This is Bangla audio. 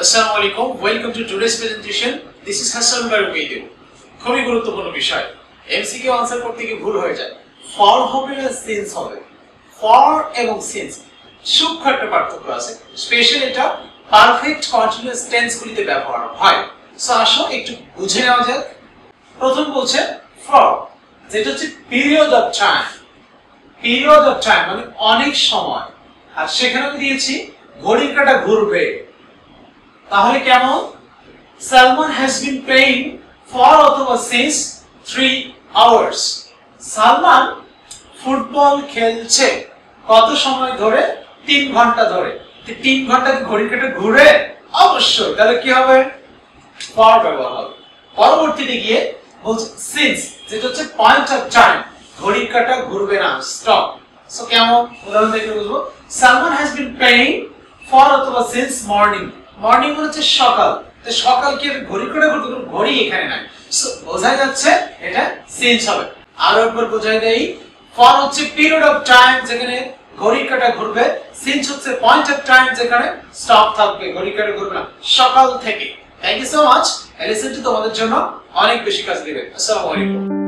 Assalamualaikum. Welcome to today's presentation. This is Hassan Baru with you. খুবই গুরুত্বপূর্ণ বিষয়। এমসিকিউ আনসার করতে গিয়ে ভুল হয়ে যায়। ফর হবে না সিন্স হবে। ফর এবং সিন্স সূক্ষ্ম একটা পার্থক্য আছে। স্পেশালি এটা পারফেক্ট কন্টিনিউয়াস টেন্স গুলিতে ব্যবহার হয়। সো আসো একটু বুঝে নেওয়া যাক। প্রথম বলছে ফর, যেটা হচ্ছে period of time. Period of time মানে অনেক সময়। আর সেখানে আমি দিয়েছি ঘড়ির কাঁটা ঘুরবে। তাহলে কেমন? Salman has been playing for অথবা সিন্স 3 আওয়ার্স। সালমান ফুটবল খেলছে কত সময় ধরে? 3 ঘন্টা ধরে। 3 ঘন্টা কি ঘড়ির কাঁটা ঘুরে? অবশ্যই। তাহলে কি হবে? ফর ব্যবহার হবে। পরবর্তীতে গিয়ে বলছে সিন্স, যেটা হচ্ছে পয়েন্ট অফ টাইম। ঘড়ির কাঁটা ঘুরবে না, স্টপ। সো কেমন? উদাহরণ থেকে বলবো, Salman has been playing for অথবা সিন্স মর্নিং। মর্নিং হচ্ছে সকাল। তো সকাল কি ঘড়ির কাঁটা ঘুরবে? ঘড়ি এখানে নাই। সো বোঝা যাচ্ছে এটা সিন্স হবে। আরো একবার বোঝাই দেই, ফর হচ্ছে পিরিয়ড অফ টাইম, যেখানে ঘড়ির কাঁটা ঘুরবে। সিন্স হচ্ছে পয়েন্ট অফ টাইম, যেখানে স্টপ থাকবে, ঘড়ির কাঁটা ঘুরবে না, সকাল থেকে। Thank you so much. এই লেসনটি তোমাদের জন্য অনেক বেশি কাজ দিবে। আসসালামু আলাইকুম।